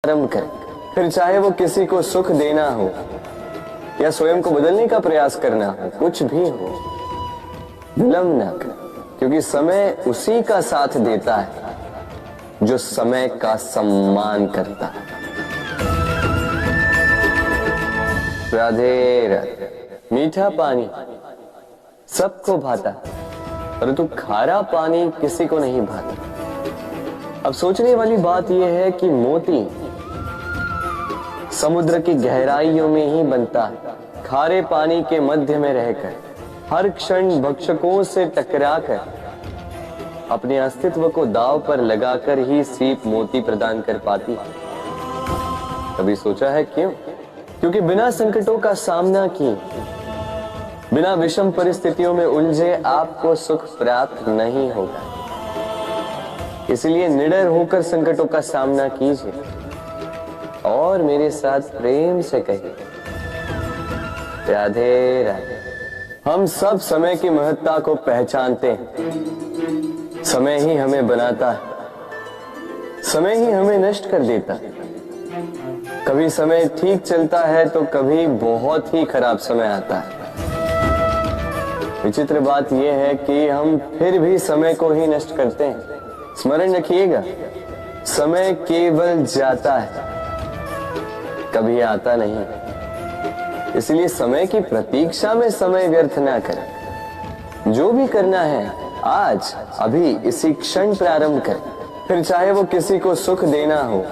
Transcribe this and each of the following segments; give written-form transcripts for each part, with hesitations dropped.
आरंभ करें, फिर चाहे वो किसी को सुख देना हो या स्वयं को बदलने का प्रयास करना हो, कुछ भी हो, विलंब न करें, क्योंकि समय उसी का साथ देता है जो समय का सम्मान करता है। राधे राधे। मीठा पानी सबको भाता, परंतु खारा पानी किसी को नहीं भाता। अब सोचने वाली बात यह है कि मोती समुद्र की गहराइयों में ही बनता है, खारे पानी के मध्य में रहकर, हर क्षण भक्षकों से टकराकर, अपने अस्तित्व को दांव पर लगाकर ही सीप मोती प्रदान कर पाती है। कभी सोचा है क्यों? क्योंकि बिना संकटों का सामना किए, बिना विषम परिस्थितियों में उलझे आपको सुख प्राप्त नहीं होगा। इसलिए निडर होकर संकटों का सामना कीजिए और मेरे साथ प्रेम से कहिए, राधे राधे। हम सब समय की महत्ता को पहचानते हैं। समय ही हमें बनाता है, समय ही हमें नष्ट कर देता है। कभी समय ठीक चलता है तो कभी बहुत ही खराब समय आता है। विचित्र बात यह है कि हम फिर भी समय को ही नष्ट करते हैं। स्मरण रखिएगा, समय केवल जाता है, कभी आता नहीं। इसलिए समय की प्रतीक्षा में समय व्यर्थ ना करें। जो भी करना है आज अभी इसी क्षण प्रारंभ करें, फिर चाहे वो किसी को सुख देना हो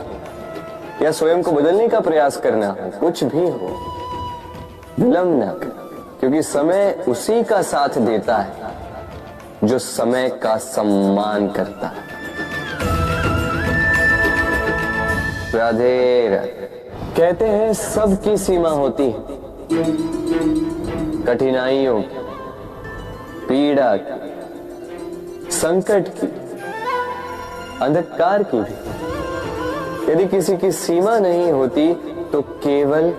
या स्वयं को बदलने का प्रयास करना हो, कुछ भी हो, विलंब ना करें, क्योंकि समय उसी का साथ देता है जो समय का सम्मान करता है। राधे राधे। कहते हैं सबकी सीमा होती है, कठिनाइयों की, पीड़ा की, संकट की, अंधकार की भी। यदि किसी की सीमा नहीं होती तो केवल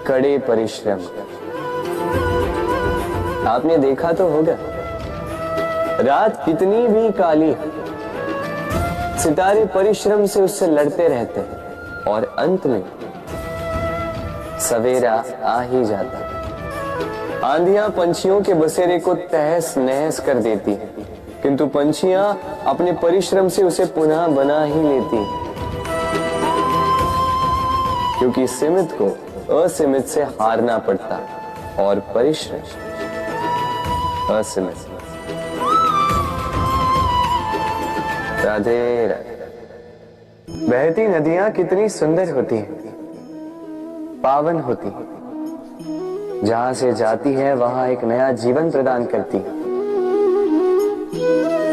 कड़े परिश्रम। आपने देखा तो होगा, रात कितनी भी काली, सितारे परिश्रम से उससे लड़ते रहते हैं और अंत में सवेरा आ ही जाता है। आंधियां पंछियों के बसेरे को तहस नहस कर देती हैं, किंतु पंछियां अपने परिश्रम से उसे पुनः बना ही लेती हैं, क्योंकि सीमित को असीमित से हारना पड़ता और परिश्रम असीमित। राधे राधे। बहती नदियां कितनी सुंदर होती हैं, पावन होती हैं। जहां से जाती है वहां एक नया जीवन प्रदान करती है।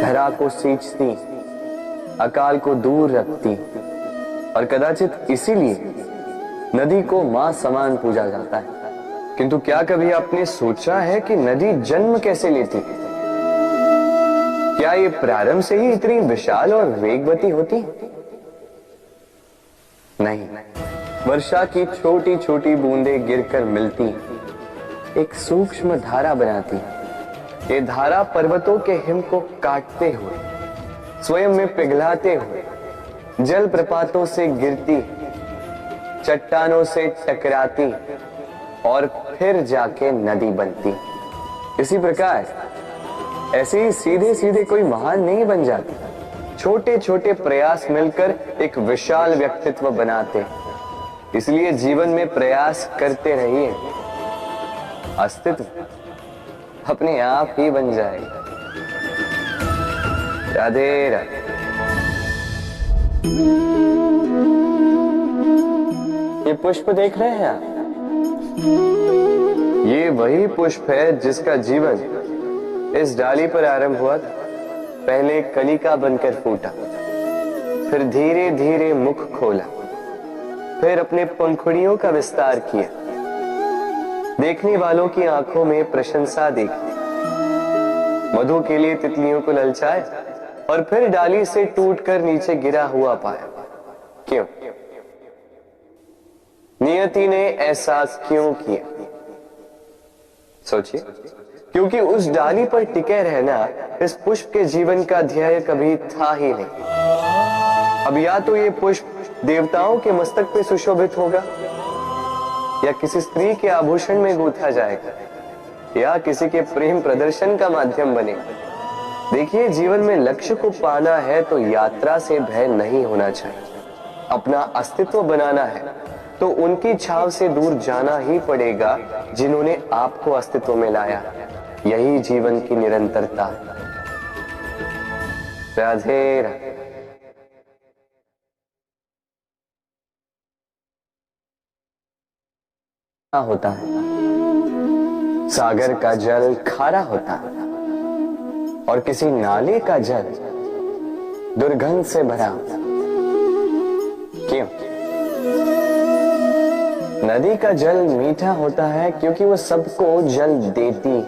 धरा को सींचती, अकाल को दूर रखती, और कदाचित इसीलिए नदी को मां समान पूजा जाता है। किंतु क्या कभी आपने सोचा है कि नदी जन्म कैसे लेती है? क्या ये प्रारंभ से ही इतनी विशाल और वेगवती होती? नहीं, वर्षा की छोटी छोटी बूंदें गिरकर मिलती, एक सूक्ष्म धारा बनाती। ये धारा पर्वतों के हिम को काटते हुए, स्वयं में पिघलाते हुए, जल प्रपातों से गिरती, चट्टानों से टकराती और फिर जाके नदी बनती। इसी प्रकार ऐसे ही सीधे सीधे कोई महान नहीं बन जाती। छोटे छोटे प्रयास मिलकर एक विशाल व्यक्तित्व बनाते। इसलिए जीवन में प्रयास करते रहिए, अस्तित्व अपने आप ही बन जाएगा। राधे राधे। ये पुष्प देख रहे हैं आप? ये वही पुष्प है जिसका जीवन इस डाली पर आरंभ हुआ था। पहले कलिका बनकर फूटा, फिर धीरे धीरे मुख खोला, फिर अपने पंखुड़ियों का विस्तार किया, देखने वालों की आंखों में प्रशंसा देखी, मधु के लिए तितलियों को ललचाया और फिर डाली से टूटकर नीचे गिरा हुआ पाया। क्यों? नियति ने ऐसा क्यों किया? सोचिए। क्योंकि उस डाली पर टिके रहना इस पुष्प के जीवन का ध्येय कभी था ही नहीं। अब या तो ये पुष्प देवताओं के मस्तक पे सुशोभित होगा, या किसी स्त्री के आभूषण में गूंथा जाएगा, या किसी के प्रेम प्रदर्शन का माध्यम बनेगा। देखिए, जीवन में लक्ष्य को पाना है तो यात्रा से भय नहीं होना चाहिए। अपना अस्तित्व बनाना है तो उनकी छाव से दूर जाना ही पड़ेगा जिन्होंने आपको अस्तित्व में लाया। यही जीवन की निरंतरता है। राधे राधे। होता है, सागर का जल खारा होता है और किसी नाले का जल दुर्गंध से भरा होता है। क्यों? नदी का जल मीठा होता है क्योंकि वो सबको जल देती,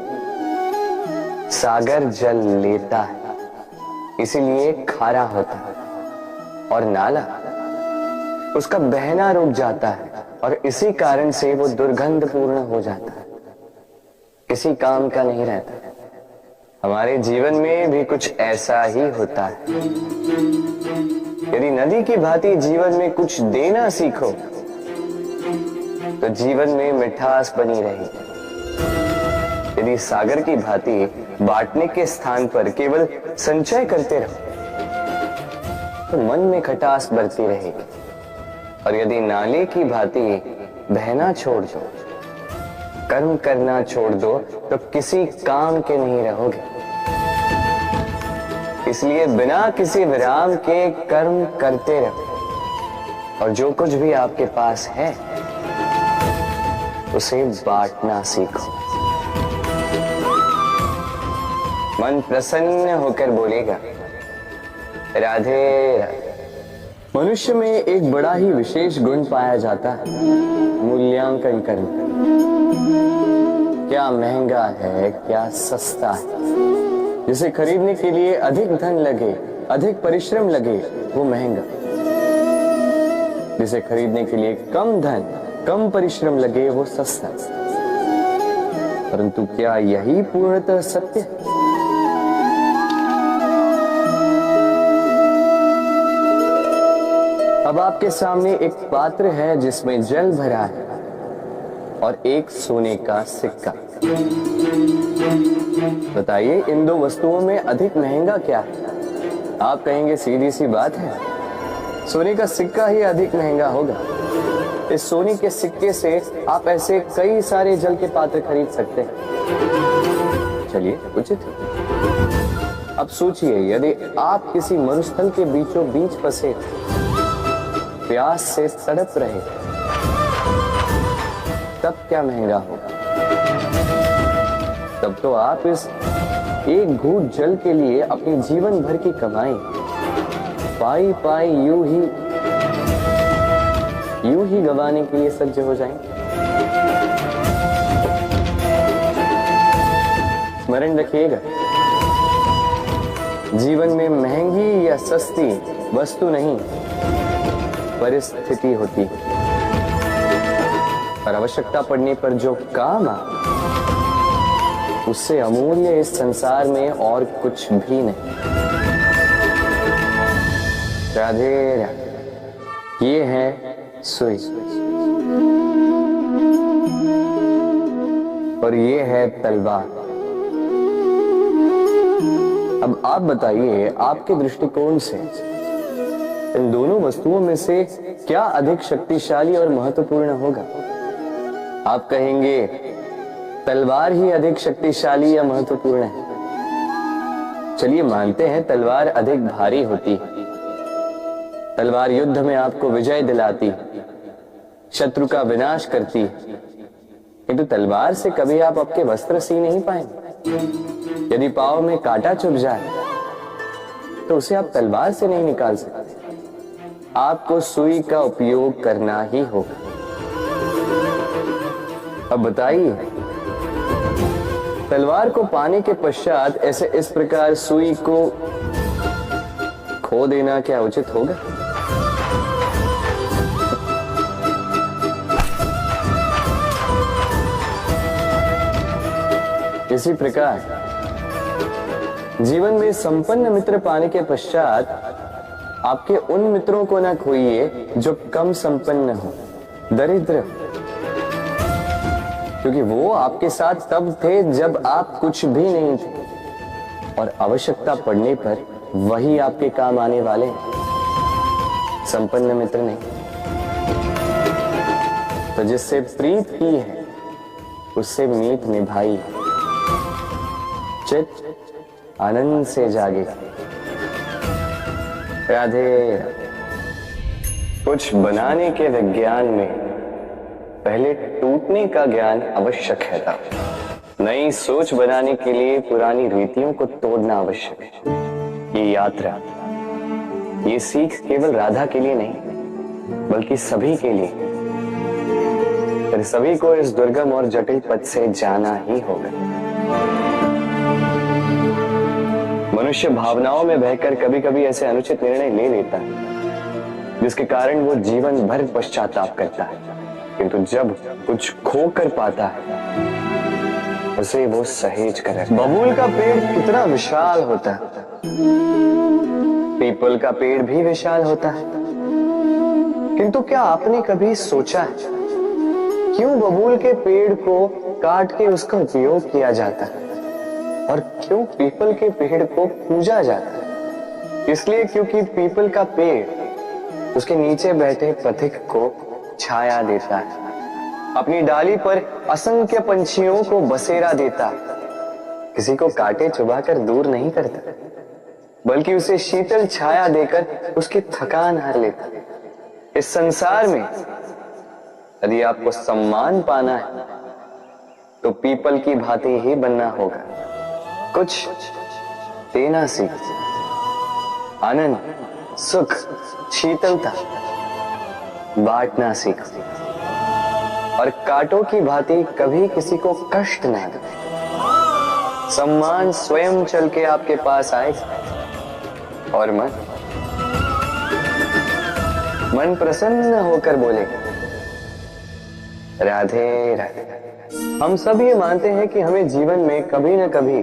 सागर जल लेता है इसीलिए खारा होता है, और नाला उसका बहना रुक जाता है और इसी कारण से वो दुर्गंध पूर्ण हो जाता है, किसी काम का नहीं रहता। हमारे जीवन में भी कुछ ऐसा ही होता है। यदि नदी की भांति जीवन में कुछ देना सीखो तो जीवन में मिठास बनी रहेगी। यदि सागर की भांति बांटने के स्थान पर केवल संचय करते रहो तो मन में खटास बढ़ती रहेगी, और यदि नाले की भांति बहना छोड़ दो, कर्म करना छोड़ दो तो किसी काम के नहीं रहोगे। इसलिए बिना किसी विराम के कर्म करते रहो, और जो कुछ भी आपके पास है उसे बांटना सीखो। मन प्रसन्न होकर बोलेगा राधे राधे। मनुष्य में एक बड़ा ही विशेष गुण पाया जाता है, मूल्यांकन करना। क्या महंगा है, क्या सस्ता है। जिसे खरीदने के लिए अधिक धन लगे, अधिक परिश्रम लगे, वो महंगा। जिसे खरीदने के लिए कम धन, कम परिश्रम लगे, वो सस्ता। परंतु क्या यही पूर्णतः सत्य है? अब आपके सामने एक पात्र है जिसमें जल भरा है और एक सोने का सिक्का। बताइए, इन दो वस्तुओं में अधिक महंगा क्या है? आप कहेंगे सीधी सी बात है, सोने का सिक्का ही अधिक महंगा होगा। इस सोने के सिक्के से आप ऐसे कई सारे जल के पात्र खरीद सकते हैं। चलिए, उचित है। अब सोचिए, यदि आप किसी मरुस्थल के बीचों बीच फंसे, प्यास से तड़प रहे, तब क्या महंगा होगा? तब तो आप इस एक घूंट जल के लिए अपनी जीवन भर की कमाई पाई पाई यूं ही गंवाने के लिए सज्ज हो जाएंगे। स्मरण रखिएगा, जीवन में महंगी या सस्ती वस्तु नहीं, परिस्थिति होती है, और आवश्यकता पड़ने पर जो काम आ, उससे अमूल्य इस संसार में और कुछ भी नहीं। राधे राधे। ये है सुई और ये है तलवार। अब आप बताइए, आपके दृष्टिकोण से इन दोनों वस्तुओं में से क्या अधिक शक्तिशाली और महत्वपूर्ण होगा? आप कहेंगे तलवार ही अधिक शक्तिशाली या महत्वपूर्ण है। चलिए मानते हैं तलवार अधिक भारी होती है। तलवार युद्ध में आपको विजय दिलाती, शत्रु का विनाश करती, किंतु तलवार से कभी आप आपके वस्त्र सी नहीं पाएंगे। यदि पांव में कांटा चुभ जाए तो उसे आप तलवार से नहीं निकाल सकते, आपको सुई का उपयोग करना ही होगा। अब बताइए, तलवार को पाने के पश्चात ऐसे इस प्रकार सुई को खो देना क्या उचित होगा? इसी प्रकार जीवन में संपन्न मित्र पाने के पश्चात आपके उन मित्रों को ना खोइए जो कम संपन्न हो, दरिद्र, क्योंकि वो आपके साथ तब थे जब आप कुछ भी नहीं थे, और आवश्यकता पड़ने पर वही आपके काम आने वाले हैं, संपन्न मित्र नहीं। तो जिससे प्रीत की है उससे मीत निभाई, चित आनंद से जागेगा। राधे। कुछ बनाने के विज्ञान में पहले टूटने का ज्ञान आवश्यक है था। नई सोच बनाने के लिए पुरानी रीतियों को तोड़ना आवश्यक है। ये यात्रा, ये सीख केवल राधा के लिए नहीं बल्कि सभी के लिए, फिर सभी को इस दुर्गम और जटिल पथ से जाना ही होगा। मनुष्य भावनाओं में बहकर कभी कभी ऐसे अनुचित निर्णय ले लेता है जिसके कारण वो जीवन भर पश्चाताप करता है, किंतु जब कुछ खो कर पाता है उसे वो सहेज कर रखता है। बबूल का पेड़ कितना विशाल होता है, पीपल का पेड़ भी विशाल होता है, किंतु क्या आपने कभी सोचा है क्यों बबूल के पेड़ को काट के उसका उपयोग किया जाता है और क्यों पीपल के पेड़ को पूजा जाता है? इसलिए क्योंकि पीपल का पेड़ उसके नीचे बैठे पथिक को छाया देता है, अपनी डाली पर असंख्य पंछियों को बसेरा देता है, किसी को काटे चुबाकर दूर नहीं करता बल्कि उसे शीतल छाया देकर उसकी थकान हर लेता। इस संसार में यदि आपको सम्मान पाना है तो पीपल की भांति ही बनना होगा। कुछ देना सीख, आनंद, सुख, शीतलता बांटना सीख, और कांटों की भांति कभी किसी को कष्ट ना दो। सम्मान स्वयं चल के आपके पास आएगा और मन प्रसन्न होकर बोलेगा राधे राधे। हम सब ये मानते हैं कि हमें जीवन में कभी न कभी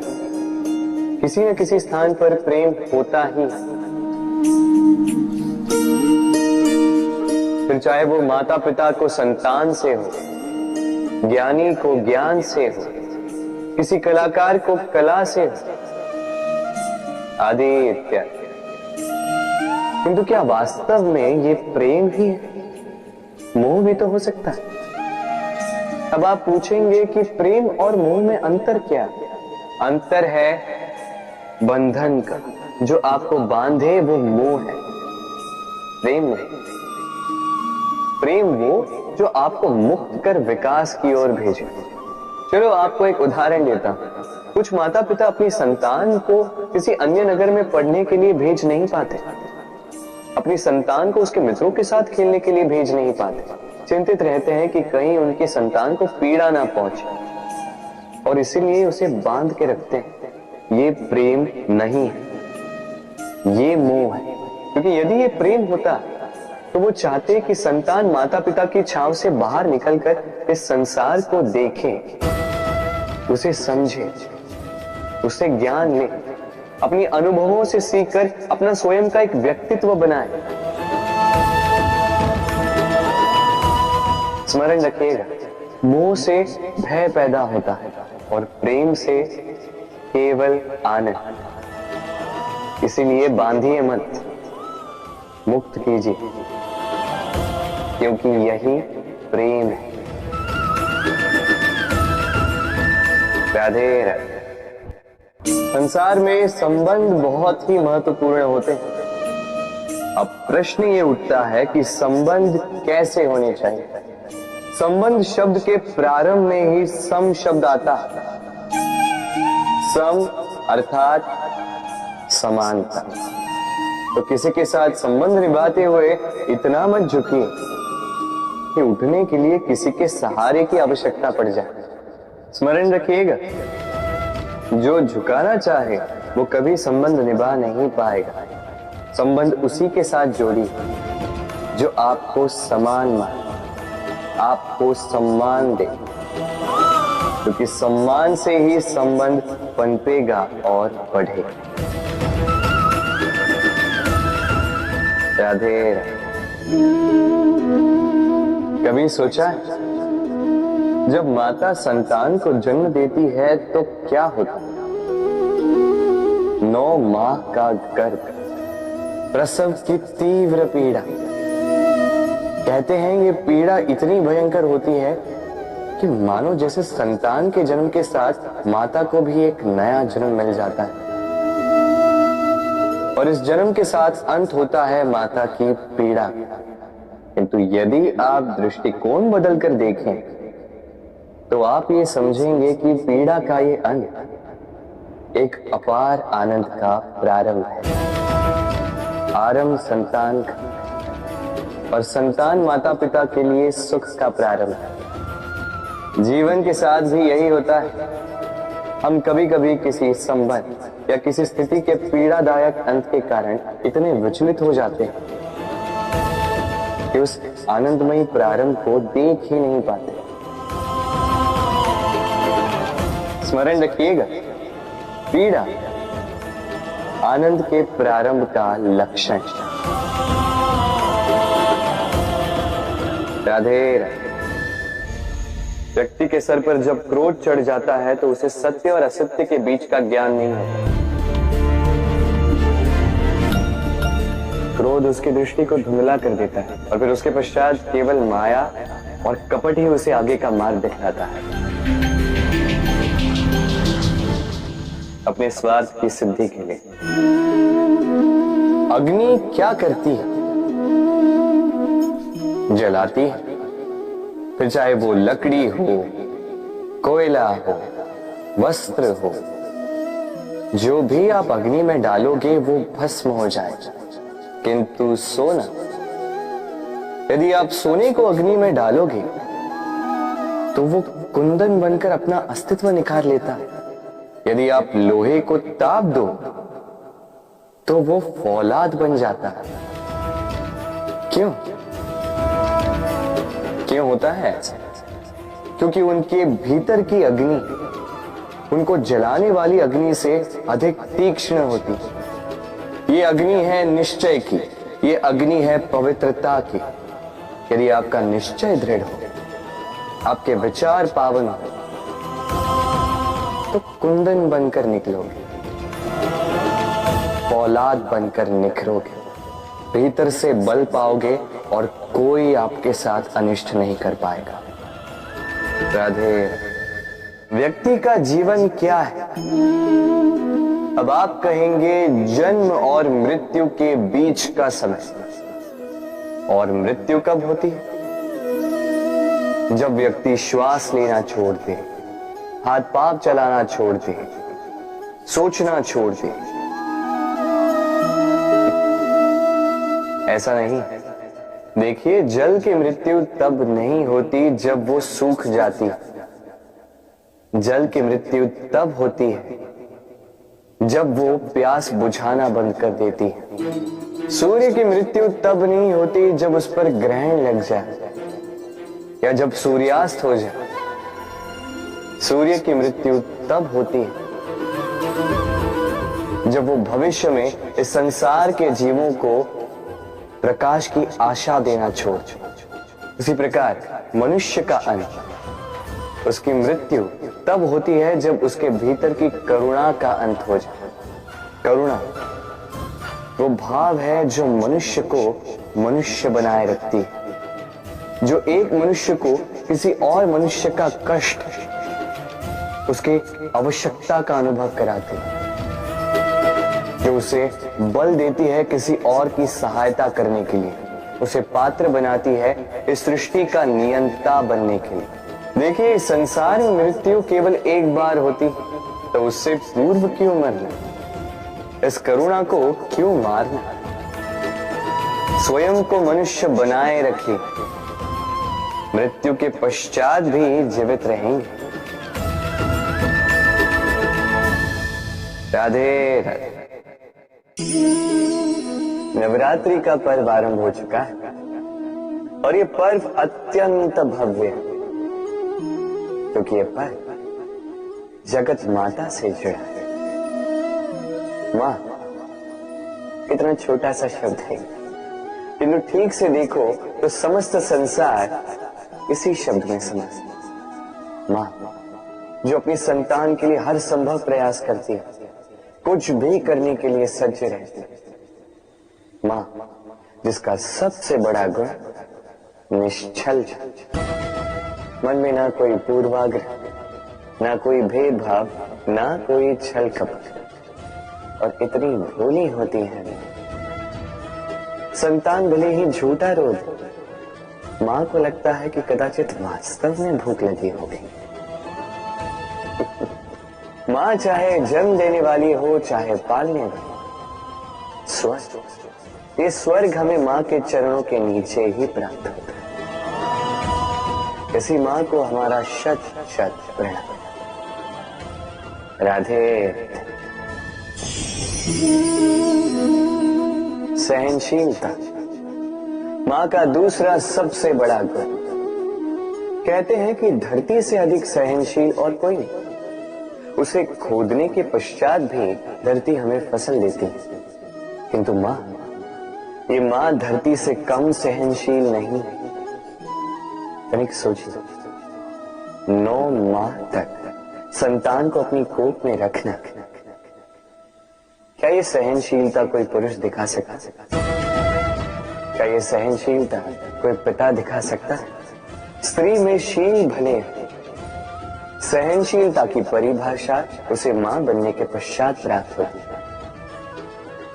किसी न किसी स्थान पर प्रेम होता ही, फिर चाहे वो माता पिता को संतान से हो, ज्ञानी को ज्ञान से हो, किसी कलाकार को कला से हो, आदि इत्यादि। किंतु क्या वास्तव में ये प्रेम ही है? मोह भी तो हो सकता है। अब आप पूछेंगे कि प्रेम और मोह में अंतर क्या है? अंतर है बंधन का, जो आपको बांधे वो मोह है, प्रेम नहीं। प्रेम वो जो आपको मुक्त कर विकास की ओर भेजे। चलो आपको एक उदाहरण देता हूं। कुछ माता पिता अपनी संतान को किसी अन्य नगर में पढ़ने के लिए भेज नहीं पाते, अपनी संतान को उसके मित्रों के साथ खेलने के लिए भेज नहीं पाते, चिंतित रहते हैं कि कहीं उनकी संतान को पीड़ा ना पहुंचे और इसीलिए उसे बांध के रखते हैं। ये प्रेम नहीं है, ये मोह है। क्योंकि यदि ये प्रेम होता तो वो चाहते कि संतान माता पिता की छांव से बाहर निकलकर इस संसार को देखे, उसे समझे, उससे ज्ञान ले, अपनी अनुभवों से सीखकर अपना स्वयं का एक व्यक्तित्व बनाए। स्मरण रखिएगा, मोह से भय पैदा होता है और प्रेम से केवल आनंद। इसीलिए बांधिए मत, मुक्त कीजिए, क्योंकि यही प्रेम है। राधे राधे। संसार में संबंध बहुत ही महत्वपूर्ण होते हैं। अब प्रश्न ये उठता है कि संबंध कैसे होने चाहिए। संबंध शब्द के प्रारंभ में ही सम शब्द आता है। सम अर्थात समानता। तो किसी के साथ संबंध निभाते हुए इतना मत झुकिए कि उठने के लिए किसी के सहारे की आवश्यकता पड़ जाए। स्मरण रखिएगा, जो झुकाना चाहे वो कभी संबंध निभा नहीं पाएगा। संबंध उसी के साथ जोड़ी जो आपको समान माने, आपको सम्मान दे, क्योंकि सम्मान से ही संबंध पनपेगा और बढ़ेगा। राधे राधे। कभी सोचा है जब माता संतान को जन्म देती है तो क्या होता है? 9 माह का गर्भ, प्रसव की तीव्र पीड़ा। कहते हैं ये पीड़ा इतनी भयंकर होती है कि मानो जैसे संतान के जन्म के साथ माता को भी एक नया जन्म मिल जाता है, और इस जन्म के साथ अंत होता है माता की पीड़ा। किंतु यदि आप दृष्टिकोण बदलकर देखें तो आप ये समझेंगे कि पीड़ा का ये अंत एक अपार आनंद का प्रारंभ है। आरंभ संतान का, और संतान माता पिता के लिए सुख का प्रारंभ है। जीवन के साथ भी यही होता है। हम कभी कभी किसी संबंध या किसी स्थिति के पीड़ादायक अंत के कारण इतने विचलित हो जाते हैं कि उस आनंदमयी प्रारंभ को देख ही नहीं पाते। स्मरण रखिएगा, पीड़ा आनंद के प्रारंभ का लक्षण। राधे राधे। व्यक्ति के सर पर जब क्रोध चढ़ जाता है तो उसे सत्य और असत्य के बीच का ज्ञान नहीं होता। क्रोध उसकी दृष्टि को धुंधला कर देता है और फिर उसके पश्चात केवल माया और कपट ही उसे आगे का मार्ग दिखलाता है, अपने स्वार्थ की सिद्धि के लिए। अग्नि क्या करती है? जलाती है, फिर चाहे वो लकड़ी हो, कोयला हो, वस्त्र हो, जो भी आप अग्नि में डालोगे वो भस्म हो जाएगा। किंतु सोना, यदि आप सोने को अग्नि में डालोगे तो वो कुंदन बनकर अपना अस्तित्व निखार लेता है। यदि आप लोहे को ताप दो तो वो फौलाद बन जाता है। क्यों क्यों होता है ऐसा? क्योंकि उनके भीतर की अग्नि उनको जलाने वाली अग्नि से अधिक तीक्ष्ण होती है। ये अग्नि है निश्चय की, ये अग्नि है पवित्रता की। यदि आपका निश्चय दृढ़ हो, आपके विचार पावन हो, तो कुंदन बनकर निकलोगे, फौलाद बनकर निखरोगे, भीतर से बल पाओगे और कोई आपके साथ अनिष्ट नहीं कर पाएगा। राधे। व्यक्ति का जीवन क्या है? अब आप कहेंगे जन्म और मृत्यु के बीच का समय। और मृत्यु कब होती है? जब व्यक्ति श्वास लेना छोड़ दे, हाथ पांव चलाना छोड़ दे, सोचना छोड़ दे। ऐसा नहीं। देखिए, जल की मृत्यु तब नहीं होती जब वो सूख जाती। जल की मृत्यु तब होती है जब वो प्यास बुझाना बंद कर देती है। सूर्य की मृत्यु तब नहीं होती जब उस पर ग्रहण लग जाए या जब सूर्यास्त हो जाए। सूर्य की मृत्यु तब होती है जब वो भविष्य में इस संसार के जीवों को प्रकाश की आशा देना छोड़। उसी प्रकार मनुष्य का अंत, उसकी मृत्यु तब होती है जब उसके भीतर की करुणा का अंत हो जाए। करुणा वो भाव है जो मनुष्य को मनुष्य बनाए रखती है, जो एक मनुष्य को किसी और मनुष्य का कष्ट, उसकी आवश्यकता का अनुभव कराती है, जो उसे बल देती है किसी और की सहायता करने के लिए, उसे पात्र बनाती है इस सृष्टि का नियंता बनने के लिए। देखिए, संसार में मृत्यु केवल एक बार होती तो उससे पूर्व क्यों मरना? इस करुणा को क्यों मारना? स्वयं को मनुष्य बनाए रखिए, मृत्यु के पश्चात भी जीवित रहेंगे। राधे राधे। नवरात्रि का पर्व आरंभ हो चुका है और ये पर्व अत्यंत भव्य है, क्योंकि ये पर्व जगत माता से जुड़ा है। मां, कितना छोटा सा शब्द है, किंतु ठीक से देखो तो समस्त संसार इसी शब्द में समाया। मां जो अपनी संतान के लिए हर संभव प्रयास करती है, कुछ भी करने के लिए सज्ज रहती है। मां जिसका सबसे बड़ा गुण निश्चल, मन में ना कोई पूर्वाग्रह, ना कोई भेदभाव, ना कोई छल कपट, और इतनी भोली होती है। संतान भले ही झूठा रो दे, मां को लगता है कि कदाचित वास्तव में भूख लगी होगी। मां चाहे जन्म देने वाली हो चाहे पालने वाली, स्वर्ग, ये स्वर्ग हमें मां के चरणों के नीचे ही प्राप्त होता है। इसी मां को हमारा शत शत प्रणाम। राधे। सहनशीलता मां का दूसरा सबसे बड़ा गुण। कहते हैं कि धरती से अधिक सहनशील और कोई नहीं। उसे खोदने के पश्चात भी धरती हमें फसल देती है, किंतु मां, ये मां धरती से कम सहनशील नहीं है। तनिक सोचिए, 9 माह तक संतान को अपनी कोख में रखना, क्या ये सहनशीलता कोई पुरुष दिखा सकता है? क्या ये सहनशीलता कोई पिता दिखा सकता है? स्त्री में शील भले है, सहनशीलता की परिभाषा उसे मां बनने के पश्चात प्राप्त होती है।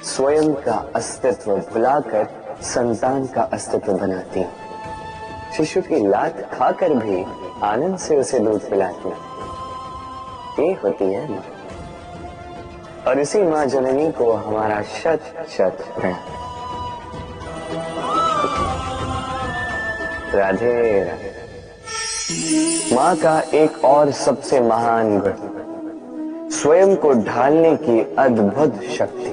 स्वयं का अस्तित्व भुलाकर संतान का अस्तित्व बनाती है। शिशु की लात खाकर भी आनंद से उसे दूध पिलाती है। ये होती है मां, और इसी मां जननी को हमारा शत शत प्रणाम। राधे राधे। मां का एक और सबसे महान गुण, स्वयं को ढालने की अद्भुत शक्ति।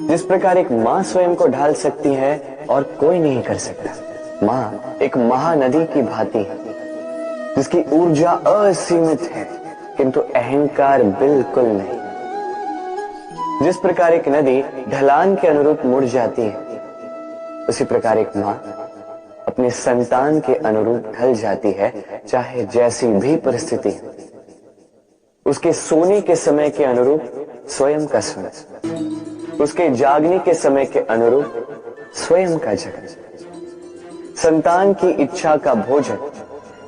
जिस प्रकार एक मां स्वयं को ढाल सकती है और कोई नहीं कर सकता। मां एक महानदी की भांति है, जिसकी ऊर्जा असीमित है किंतु अहंकार बिल्कुल नहीं। जिस प्रकार एक नदी ढलान के अनुरूप मुड़ जाती है, उसी प्रकार एक मां अपने संतान के अनुरूप ढल जाती है, चाहे जैसी भी परिस्थिति है। उसके सोने के समय के अनुरूप स्वयं का सोना, उसके जागने के समय के अनुरूप स्वयं का जगन, संतान की इच्छा का भोजन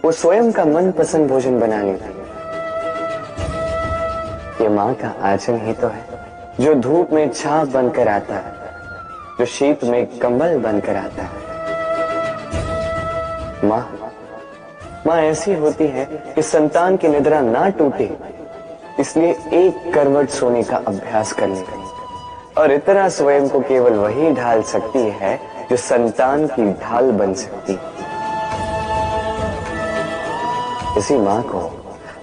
वो स्वयं का मनपसंद भोजन बना लेती है। ये मां का आचरण ही तो है, जो धूप में छाप बनकर आता है, जो शीत में कंबल बनकर आता है। मां ऐसी होती है कि संतान की निद्रा ना टूटे, इसलिए एक करवट सोने का अभ्यास कर लेती है, और इतना स्वयं को केवल वही ढाल सकती है जो संतान की ढाल बन सकती है। इसी मां को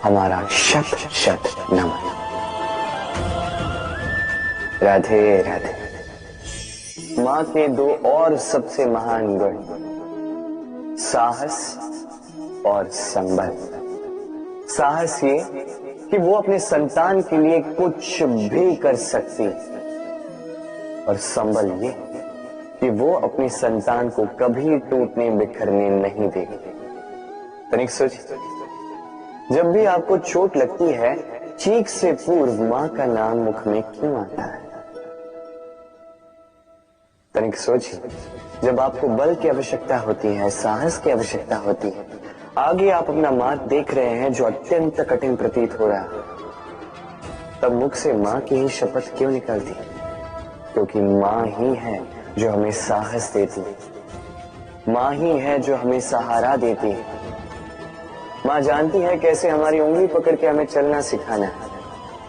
हमारा शत शत नमन। राधे राधे। मां के 2 और सबसे महान गुण, साहस और संबल। साहस ये कि वो अपने संतान के लिए कुछ भी कर सकती है, और संबल ये कि वो अपनी संतान को कभी टूटने बिखरने नहीं देगी। तनिक सोचिए, जब भी आपको चोट लगती है, चीख से पूर्व मां का नाम मुख में क्यों आता है? तनिक सोचिए, जब आपको बल की आवश्यकता होती है, साहस की आवश्यकता होती है, आगे आप अपना मार्ग देख रहे हैं जो अत्यंत कठिन प्रतीत हो रहा है, तब मुख से मां की ही शपथ क्यों निकलती? क्योंकि मां ही है जो हमें साहस देती है, मां ही है जो हमें सहारा देती है। मां जानती है कैसे हमारी उंगली पकड़ के हमें चलना सिखाना है।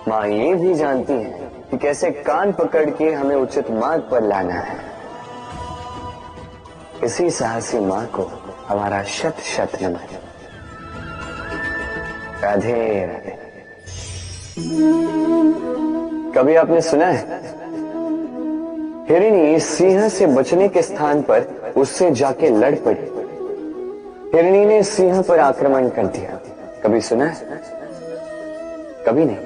मां ये भी जानती है कि कैसे कान पकड़ के हमें उचित मार्ग पर लाना है। इसी साहसी मां को हमारा शत शत नमन। राधे राधे। कभी आपने सुना है, हिरणी सिंह से बचने के स्थान पर उससे जाके लड़ पड़ी। हिरणी ने सिंह पर आक्रमण कर दिया। कभी सुना है? कभी नहीं।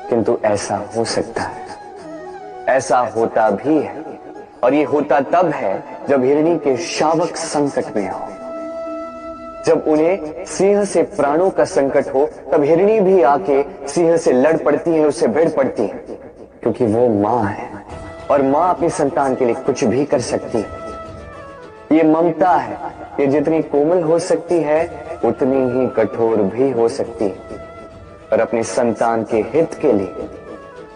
किंतु ऐसा हो सकता है, ऐसा होता भी है। और ये होता तब है जब हिरणी के शावक संकट में हो, जब उन्हें सिंह से प्राणों का संकट हो, तब हिरणी भी आके सिंह से लड़ पड़ती है, उससे भिड़ पड़ती है, क्योंकि वो मां है और मां अपनी संतान के लिए कुछ भी कर सकती है। ये ममता है, ये जितनी कोमल हो सकती है उतनी ही कठोर भी हो सकती है, और अपनी संतान के हित के लिए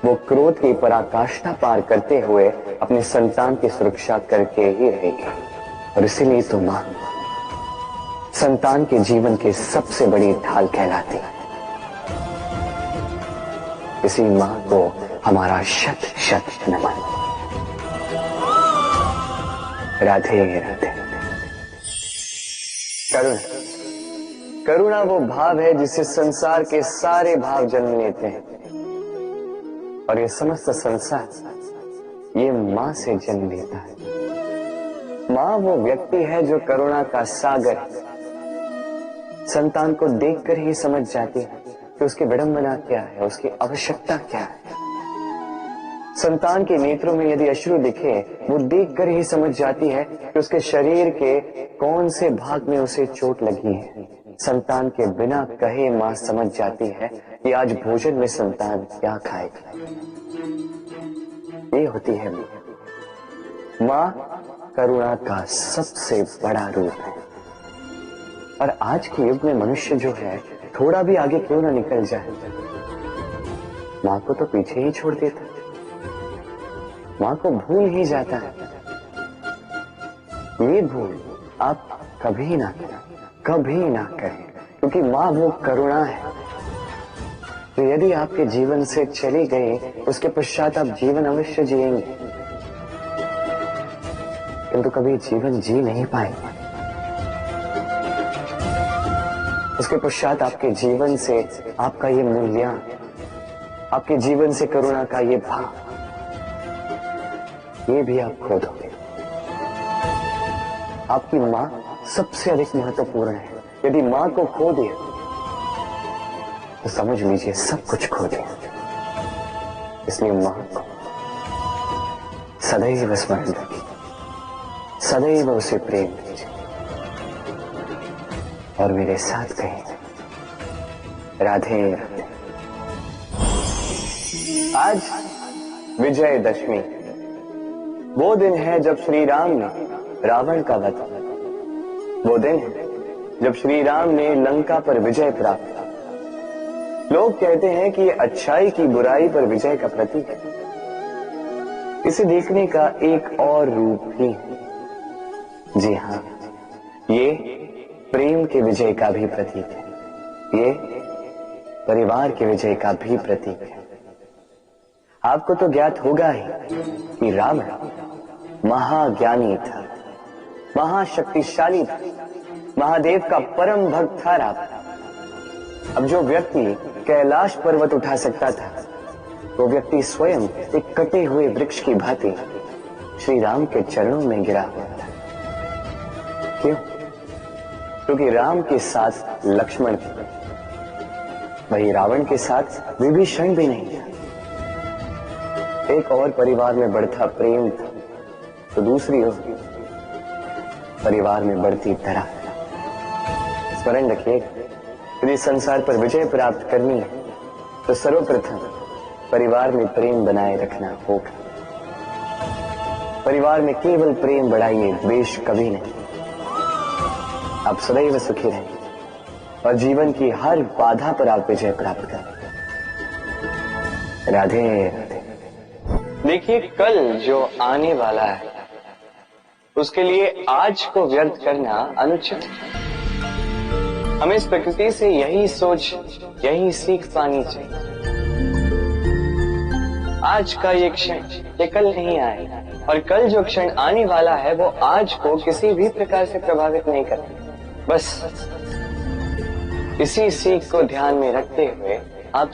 वो क्रोध की पराकाष्ठा पार करते हुए अपनी संतान की सुरक्षा करके ही रहेगी। और इसीलिए तो मां संतान के जीवन की सबसे बड़ी ढाल कहलाती है। इसी मां को हमारा शत शत नमन। राधे राधे। करुणा वो भाव है जिससे संसार के सारे भाव जन्म लेते हैं, और ये समस्त संसार ये मां से जन्म लेता है। मां वो व्यक्ति है जो करुणा का सागर है। संतान को देखकर ही समझ जाती है कि उसकी विडंबना क्या है, उसकी आवश्यकता क्या है। संतान के नेत्रों में यदि अश्रु दिखे, वो देखकर ही समझ जाती है कि उसके शरीर के कौन से भाग में उसे चोट लगी है। संतान के बिना कहे मां समझ जाती है कि आज भोजन में संतान क्या खाएगा। ये होती है मां करुणा का सबसे बड़ा रूप है। और आज के युग में मनुष्य जो है थोड़ा भी आगे क्यों ना निकल जाए, मां को तो पीछे ही छोड़ देता, मां को भूल ही जाता है। ये भूल आप कभी ना करें, कभी ना करें, क्योंकि मां वो करुणा है तो यदि आपके जीवन से चली गई उसके पश्चात आप जीवन अवश्य जिएंगे, किंतु कभी जीवन जी नहीं पाएंगे। उसके पश्चात आपके जीवन से आपका ये मूल्यांकन, आपके जीवन से करुणा का ये भाव, ये भी आप खो दोगे। आपकी मां सबसे अधिक महत्वपूर्ण है। यदि मां को खो दिया तो समझ लीजिए सब कुछ खो दिया। इसलिए मां को सदैव स्मरण रखिए, सदैव उसे प्रेम कीजिए, और मेरे साथ कहें राधे राधे। आज विजयदशमी वो दिन है जब श्री राम ने रावण का वध, वो दिन है जब श्री राम ने लंका पर विजय प्राप्त किया। लोग कहते हैं कि ये अच्छाई की बुराई पर विजय का प्रतीक है। इसे देखने का एक और रूप भी है। जी हां, ये प्रेम के विजय का भी प्रतीक है, ये परिवार के विजय का भी प्रतीक है। आपको तो ज्ञात होगा ही कि रावण महाज्ञानी था, महाशक्तिशाली था, महादेव का परम भक्त था रावण। अब जो व्यक्ति कैलाश पर्वत उठा सकता था, वो व्यक्ति स्वयं एक कटे हुए वृक्ष की भांति श्री राम के चरणों में गिरा हुआ था। क्यों? क्योंकि राम के साथ लक्ष्मण था, वही रावण के साथ विभीषण भी नहीं था। एक और परिवार में बढ़ता प्रेम था, तो दूसरी ओर परिवार में बढ़ती तरह। स्मरण रखिए, यदि संसार पर विजय प्राप्त करनी है तो सर्वप्रथम परिवार में प्रेम बनाए रखना होगा। परिवार में केवल प्रेम बढ़ाइए, द्वेष कभी नहीं। आप सदैव सुखी रहेंगे और जीवन की हर बाधा पर आप विजय प्राप्त करें। राधे राधे। देखिए, कल जो आने वाला है उसके लिए आज को व्यर्थ करना अनुचित है। हमें इस प्रकृति से यही सोच, यही सीख पानी चाहिए। आज का ये क्षण ये कल नहीं आएगा, और कल जो क्षण आने वाला है वो आज को किसी भी प्रकार से प्रभावित नहीं करता। बस इसी सीख को ध्यान में रखते हुए